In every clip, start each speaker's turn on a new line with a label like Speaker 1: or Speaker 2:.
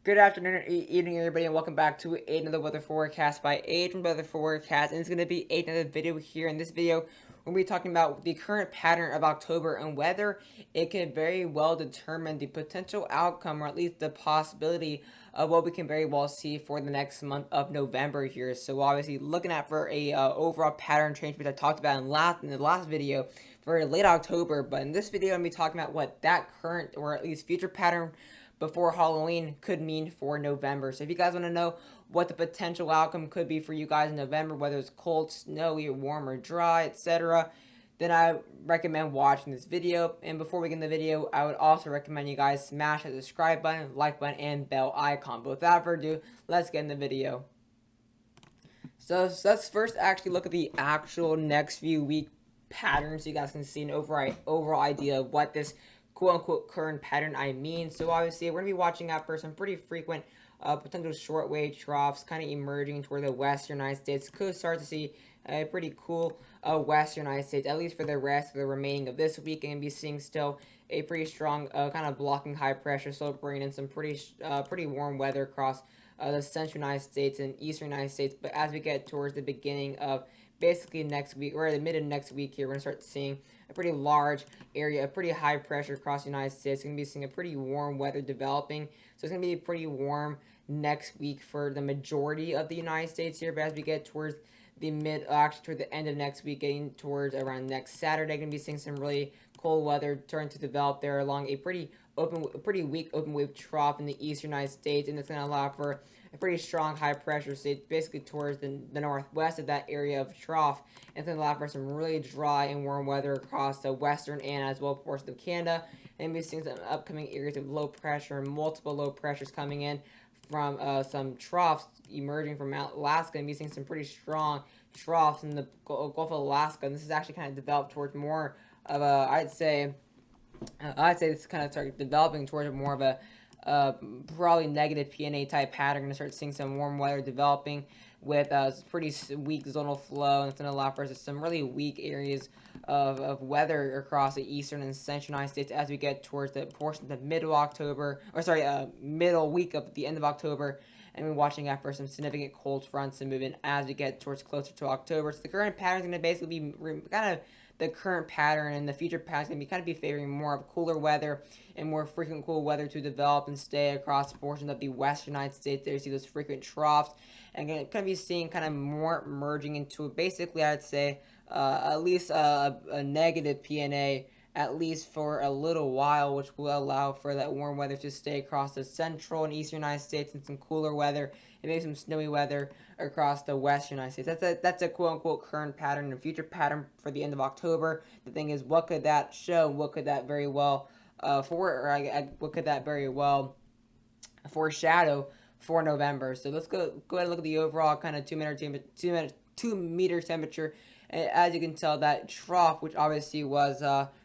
Speaker 1: Good afternoon, evening, everybody, and welcome back to another weather forecast by Aid from Weather Forecast. And it's going to be another video here. In this video, we're going to be talking about the current pattern of October and whether it can very well determine the potential outcome, or at least the possibility of what we can very well see for the next month of November here. So, obviously, looking at for a overall pattern change, which I talked about in the last video for late October. But in this video, I'm going to be talking about what that current or at least future pattern before Halloween could mean for November. So if you guys want to know what the potential outcome could be for you guys in November, whether it's cold, snowy, warm, or dry, etc., then I recommend watching this video. And before we get in the video, I would also recommend you guys smash that subscribe button, like button, and bell icon. But without further ado, let's get in the video. So let's first actually look at the actual next few week patterns so you guys can see an overall idea of what this quote unquote current pattern I mean. So obviously we're going to be watching out for some pretty frequent potential shortwave troughs kind of emerging toward the western United States. Could start to see a pretty cool western United States, at least for the rest of the remaining of this week, and be seeing still a pretty strong kind of blocking high pressure, so bringing in some pretty warm weather across the central United States and eastern United States. But as we get towards the beginning of basically next week, or the mid of next week here, we're going to start seeing a pretty large area, a pretty high pressure across the United States. We're going to be seeing a pretty warm weather developing. So it's going to be pretty warm next week for the majority of the United States here. But as we get towards actually toward the end of next week, getting towards around next Saturday, going to be seeing some really cold weather turn to develop there along a pretty weak open wave trough in the eastern United States, and it's going to allow for a pretty strong high pressure state basically towards the northwest of that area of trough. And it's going to allow for some really dry and warm weather across the western and as well portions of Canada. And we're seeing some upcoming areas of low pressure and multiple low pressures coming in from some troughs emerging from Mount Alaska, and we're seeing some pretty strong troughs in the Gulf of Alaska. And this is actually kind of developed towards more of a, I'd say this kind of started developing towards more of a probably negative PNA type pattern. We're going to start seeing some warm weather developing with pretty weak zonal flow, and it's going to allow for some really weak areas of weather across the eastern and central United States as we get towards the portion of middle October, or sorry, middle week of the end of October. And we're watching out for some significant cold fronts and moving as we get towards closer to October. So the current pattern is going to basically be kind of the current pattern, and the future pattern is going to be kind of be favoring more of cooler weather and more frequent cool weather to develop and stay across portions of the western United States. There you see those frequent troughs, and going to be seeing kind of more merging into basically, I'd say, at least a negative PNA at least for a little while, which will allow for that warm weather to stay across the central and eastern United States, and some cooler weather and maybe some snowy weather across the western United States. That's a quote unquote current pattern and future pattern for the end of October. The thing is, what could that show? What could that very well what could that very well foreshadow for November? So let's go ahead and look at the overall kind of 2 meter temperature. And as you can tell, that trough, which obviously was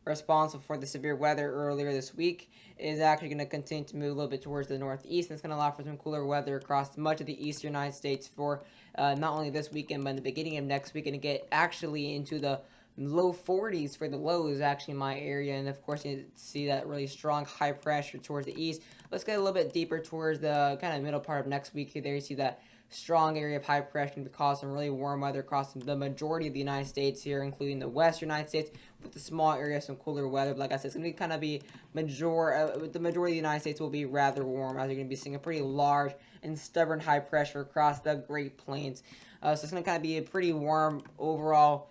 Speaker 1: responsible for the severe weather earlier this week, is actually going to continue to move a little bit towards the northeast, and it's going to allow for some cooler weather across much of the eastern United States for not only this weekend but in the beginning of next week, and to get actually into the low 40s for the lows actually in my area. And of course you see that really strong high pressure towards the east. Let's get a little bit deeper towards the kind of middle part of next week. There you see that strong area of high pressure to cause some really warm weather across the majority of the United States here, including the western United States, with the small area of some cooler weather. But like I said, it's going to be kind of be the majority of the United States will be rather warm, as you're going to be seeing a pretty large and stubborn high pressure across the Great Plains. So it's going to kind of be a pretty warm overall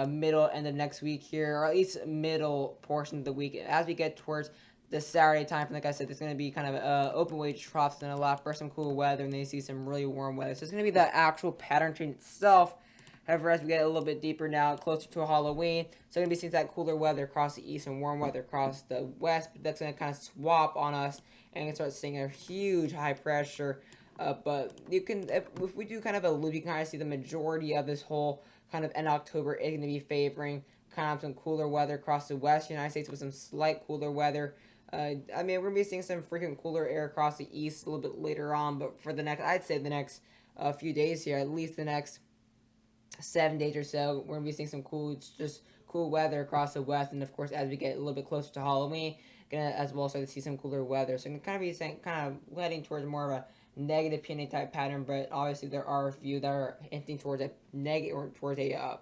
Speaker 1: middle end of next week here, or at least middle portion of the week. As we get towards the Saturday time frame, like I said, there's going to be kind of open wave troughs and a lot for some cool weather, and then you see some really warm weather. So it's going to be the actual pattern change itself. However, as we get a little bit deeper now, closer to Halloween, so we're going to be seeing that cooler weather across the east and warm weather across the west. But that's going to kind of swap on us, and you can start seeing a huge high pressure. But you can, if we do kind of a loop, you can kind of see the majority of this whole kind of end October is going to be favoring kind of some cooler weather across the west United States with some slight cooler weather. I mean, we're going to be seeing some frequent cooler air across the east a little bit later on, but for the next, I'd say the next few days here, at least the next 7 days or so, we're going to be seeing some cool weather across the west. And of course, as we get a little bit closer to Halloween, gonna as well start to see some cooler weather. So I'm kind of be saying, kind of heading towards more of a negative PNA type pattern, but obviously there are a few that are hinting towards a negative or towards a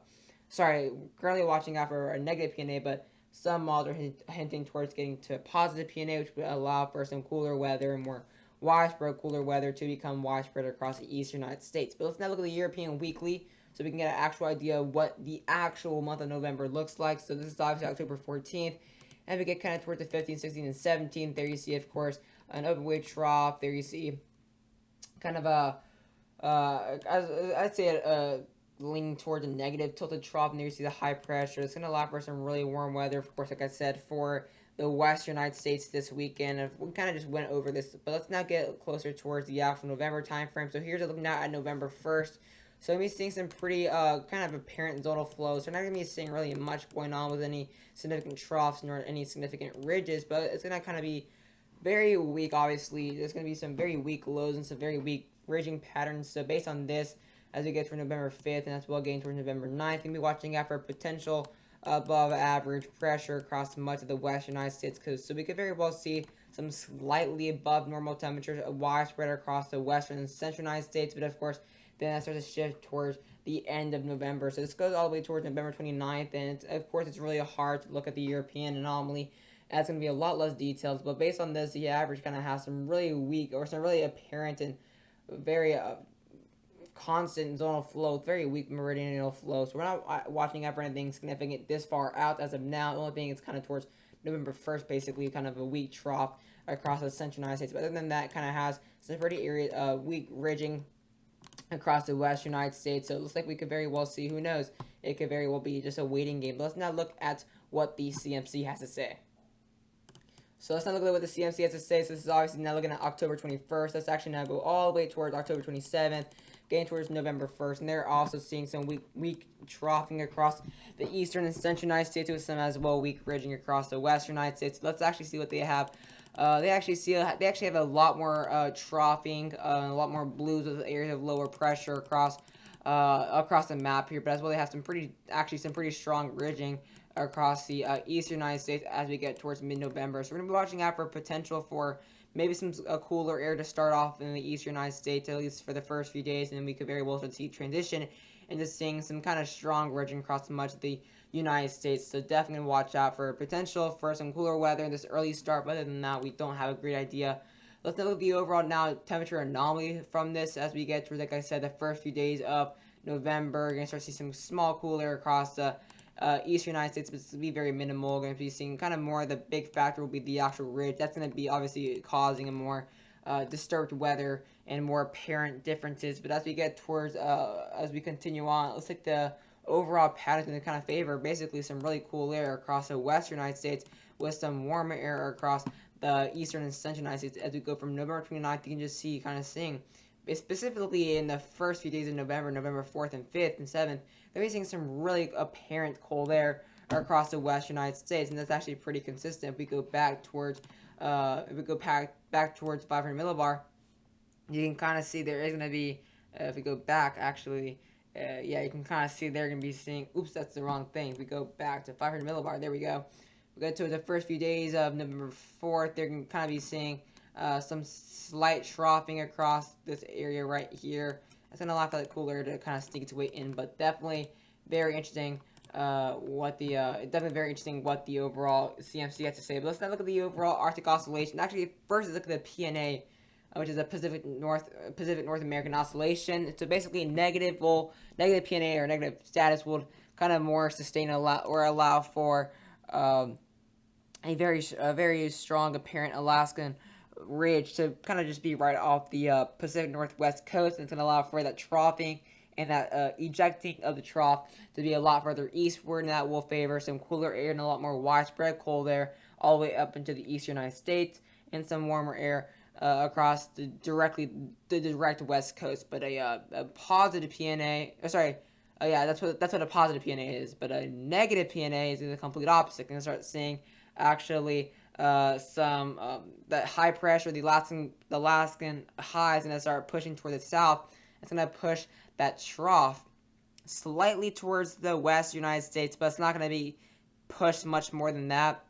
Speaker 1: currently watching out for a negative PNA, but some models are hinting towards getting to positive PNA, which would allow for some cooler weather and more widespread cooler weather to become widespread across the eastern United States. But let's now look at the European weekly so we can get an actual idea of what the actual month of November looks like. So this is obviously October 14th. And we get kind of towards the 15th, 16th, and 17th. There you see, of course, an open wave trough. There you see kind of I'd say a leaning towards a negative tilted trough. And there you see the high pressure. It's going to allow for some really warm weather, of course, like I said, for the western United States this weekend. We kind of just went over this, but let's now get closer towards the actual November time frame. So here's a look now at November 1st. So we're going to be seeing some pretty kind of apparent zonal flows. So we're not going to be seeing really much going on with any significant troughs nor any significant ridges, but it's going to kind of be very weak, obviously. There's going to be some very weak lows and some very weak ridging patterns. So based on this, as we get to November 5th, and that's well getting towards November 9th, we're going to be watching out for potential above average pressure across much of the western United States coast. So we could very well see some slightly above normal temperatures widespread across the western and central United States, but of course, then that starts to shift towards the end of November. So this goes all the way towards November 29th, and of course, it's really hard to look at the European anomaly. That's going to be a lot less details, but based on this, the average kind of has some really weak or some really apparent and very constant zonal flow, very weak meridional flow. So we're not watching out for anything significant this far out as of now. The only thing is kind of towards November 1st, basically, kind of a weak trough across the central United States. But other than that, kind of has some pretty weak ridging across the western United States. So it looks like we could very well see, who knows, it could very well be just a waiting game. But let's now look at what the CMC has to say. So let's now look at what the CMC has to say. So this is obviously now looking at October 21st. Let's actually now go all the way towards October 27th, getting towards November 1st. And they're also seeing some weak troughing across the eastern and central United States, with some as well weak ridging across the western United States. Let's actually see what they have. They actually have a lot more troughing, a lot more blues with areas of lower pressure across the map here. But as well, they have some pretty strong ridging across the eastern United States as we get towards mid-November. So we're going to be watching out for potential for maybe some cooler air to start off in the eastern United States, at least for the first few days, and then we could very well start to see transition into seeing some kind of strong ridging across much of the United States. So definitely watch out for potential for some cooler weather in this early start, but other than that, we don't have a great idea. Let's look at the overall now temperature anomaly from this as we get towards, like I said, the first few days of November. We're going to start to see some small cooler across the eastern United States, but it's going to be very minimal. We're going to be seeing kind of more, the big factor will be the actual ridge. That's going to be obviously causing a more disturbed weather and more apparent differences. But as we get towards, as we continue on, it looks like the overall pattern is going to kind of favor basically some really cool air across the western United States with some warmer air across the eastern and central United States. As we go from November 29th, you can just see, kind of seeing, specifically in the first few days of November, November 4th and 5th and 7th, they're seeing some really apparent cold air across the western United States, and that's actually pretty consistent. If we go back towards, back towards 500 millibar, you can kind of see there is going to be, if we go back, actually, yeah, you can kind of see they're going to be seeing, oops, that's the wrong thing. If we go back to 500 millibar, there we go. We go to the first few days of November 4th, they're going to kind of be seeing some slight troughing across this area right here. It's going to allow for that cool air to kind of sneak its way in, but definitely very interesting what the overall CMC has to say. But let's now look at the overall Arctic Oscillation. Actually, first let's look at the PNA, which is a Pacific North American Oscillation. So basically, negative PNA or negative status will kind of more sustain allow for a very strong apparent Alaskan ridge to kind of just be right off the Pacific Northwest coast, and it's going to allow for that troughing and that ejecting of the trough to be a lot further eastward, and that will favor some cooler air and a lot more widespread cold air all the way up into the eastern United States, and some warmer air across the direct west coast. But a positive PNA, yeah, that's what a positive PNA is. But a negative PNA is the complete opposite. Going to start seeing actually some that high pressure, the Alaskan highs, going to start pushing toward the south. It's going to push that trough slightly towards the west United States, but it's not going to be pushed much more than that.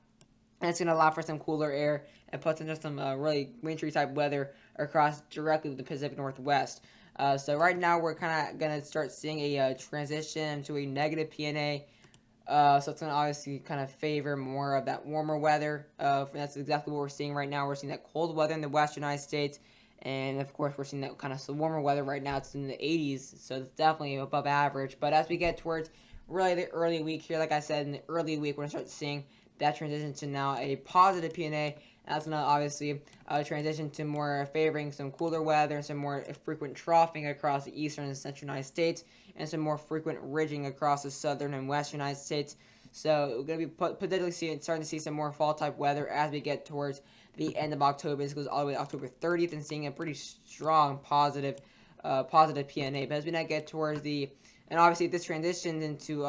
Speaker 1: And it's going to allow for some cooler air and potential some really wintry type weather across directly the Pacific Northwest. So right now we're kind of going to start seeing a transition to a negative PNA. So it's going to obviously kind of favor more of that warmer weather. That's exactly what we're seeing right now. We're seeing that cold weather in the western United States. And of course, we're seeing that kind of warmer weather right now. It's in the 80s, so it's definitely above average. But as we get towards really the early week here, like I said, in the early week, we're going to start seeing that transition to now a positive PNA. That's going to obviously transition to more favoring some cooler weather and some more frequent troughing across the eastern and central United States, and some more frequent ridging across the southern and western United States. So we're going to be potentially starting to see some more fall type weather as we get towards the end of October. This goes all the way to October 30th, and seeing a pretty strong positive PNA. But as we now get towards and obviously if this transitions into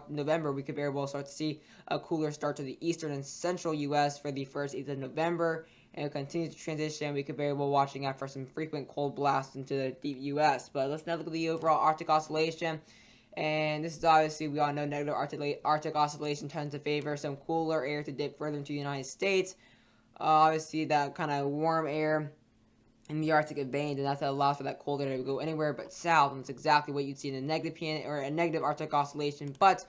Speaker 1: November, we could very well start to see a cooler start to the eastern and central U.S. for the first 8th of November, and it continues to transition. We could very well watching out for some frequent cold blasts into the deep U.S. But let's now look at the overall Arctic oscillation. And this is obviously, we all know negative Arctic oscillation tends to favor some cooler air to dip further into the United States. Obviously, that kind of warm air in the Arctic veins, and that's what allows for that cold air to go anywhere but south. And it's exactly what you'd see in a negative PN or a negative Arctic oscillation. But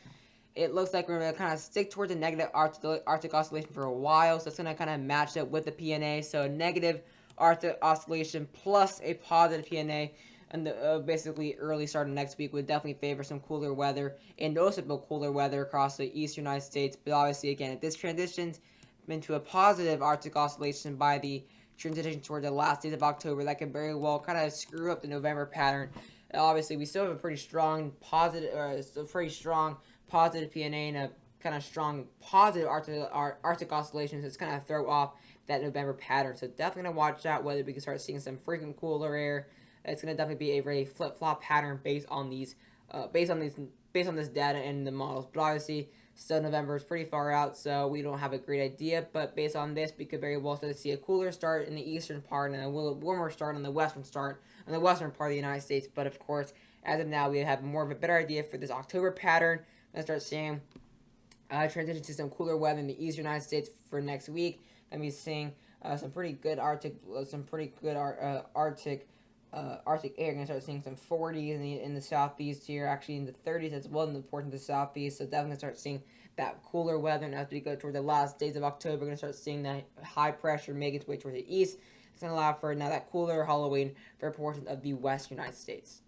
Speaker 1: it looks like we're going to kind of stick towards a negative Arctic oscillation for a while. So it's going to kind of match up with the PNA. So a negative Arctic oscillation plus a positive PNA. And basically early start of next week would definitely favor some cooler weather and noticeable cooler weather across the eastern United States. But obviously, again, if this transitions into a positive Arctic oscillation by the transition toward the last days of October, that could very well kind of screw up the November pattern. Obviously, we still have a pretty strong positive PNA and a kind of strong positive Arctic oscillations. It's kind of throw off that November pattern. So definitely gonna watch out whether we can start seeing some frequent cooler air. It's gonna definitely be a very flip flop pattern based on this data and the models. But obviously, still November is pretty far out, so we don't have a great idea. But based on this, we could very well start to see a cooler start in the eastern part and a warmer start on the western part of the United States. But of course, as of now, we have more of a better idea for this October pattern. Let's start seeing transition to some cooler weather in the eastern United States for next week. And we're seeing some pretty good Arctic air. You're gonna start seeing some 40s in the southeast here, actually in the 30s as well in the portion of the southeast. So definitely gonna start seeing that cooler weather. And as we go toward the last days of October, we're gonna start seeing that high pressure making its way toward the east. It's gonna allow for now that cooler Halloween for portions of the western United States.